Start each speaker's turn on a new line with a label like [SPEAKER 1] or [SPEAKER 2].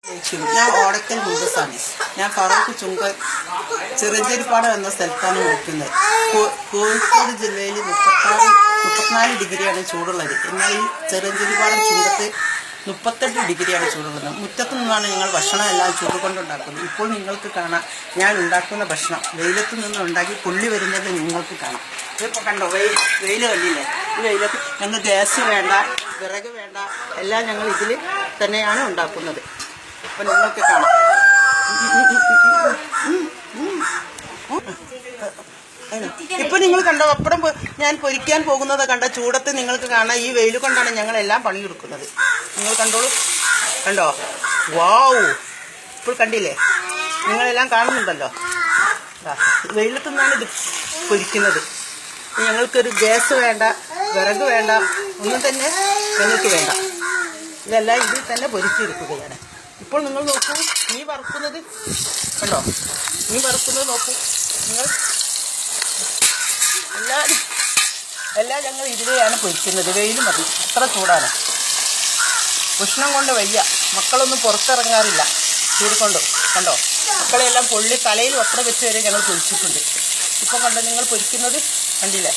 [SPEAKER 1] ഞാൻ ഓടക്കൽ മുമ്പസാണ്. ഞാൻ ഫറൂഖ് ചുങ്ക ചിറഞ്ചേരിപ്പാട് എന്ന സ്ഥലത്താണ് വിളിക്കുന്നത്. കോഴിക്കോട് ജില്ലയിൽ 34 ഡിഗ്രിയാണ് ചൂടുള്ളത്. എന്നാൽ ഈ ചിറഞ്ചേരിപ്പാട് ചുങ്കത്ത് 38 ഡിഗ്രിയാണ് ചൂടുള്ളത്. മുറ്റത്തു നിന്നാണ് ഞങ്ങൾ ഭക്ഷണം എല്ലാം ചൂട് കൊണ്ടുണ്ടാക്കുന്നത്. ഇപ്പോൾ നിങ്ങൾക്ക് കാണാം ഞാൻ ഉണ്ടാക്കുന്ന ഭക്ഷണം വെയിലത്ത് നിന്ന് ഉണ്ടാക്കി പൊള്ളി വരുന്നത് നിങ്ങൾക്ക് കാണാം. ഇതിപ്പോൾ കണ്ടോ, വെയിൽ കണ്ടില്ലേ? ഈ വെയിലത്ത് ഞങ്ങൾ ഗ്യാസ് വേണ്ട, വിറക് വേണ്ട, എല്ലാം ഞങ്ങൾ ഇതിൽ തന്നെയാണ് ഉണ്ടാക്കുന്നത്. അപ്പം നിങ്ങൾക്ക് കാണാം. ഇപ്പം നിങ്ങൾ കണ്ടോ, പപ്പടം ഞാൻ പൊരിക്കാൻ പോകുന്നത് കണ്ട ചൂടത്ത് നിങ്ങൾക്ക് കാണാം. ഈ വെയിൽ കൊണ്ടാണ് ഞങ്ങളെല്ലാം പണിയെടുക്കുന്നത്. നിങ്ങൾ കണ്ടോളൂ, കണ്ടോ? വാവ്, ഇപ്പോൾ കണ്ടില്ലേ? നിങ്ങളെല്ലാം കാണുന്നുണ്ടല്ലോ. വെയിലത്തു നിന്നാണ് ഇത് പൊരിക്കുന്നത്. ഞങ്ങൾക്കൊരു ഗ്യാസ് വേണ്ട, വിറക് വേണ്ട, ഒന്നും തന്നെ ഞങ്ങൾക്ക് വേണ്ട. ഇതെല്ലാം ഇതിൽ തന്നെ പൊരിച്ചെടുക്കുകയാണ്. ഇപ്പോൾ നിങ്ങൾ നോക്കൂ, നീ വറുക്കുന്നത് കണ്ടോ? നീ വറുക്കുന്നത് നോക്കൂ നിങ്ങൾ. എല്ലാം ഞങ്ങൾ ഇതിലെയാണ് പൊരിക്കുന്നത്. വെയിൽ മതി, അത്ര ചൂടാണ്. ഉഷ്ണം കൊണ്ട് വയ്യ, മക്കളൊന്നും പുറത്തിറങ്ങാറില്ല ചൂട് കൊണ്ട്. കണ്ടോ, മക്കളെല്ലാം പൊള്ളി തലയിൽ വസ്ത്രം വെച്ച് വരെ ഞങ്ങൾ പൊരിച്ചിട്ടുണ്ട്. ഇപ്പം കണ്ടോ നിങ്ങൾ പൊരിക്കുന്നത് കണ്ടില്ലേ?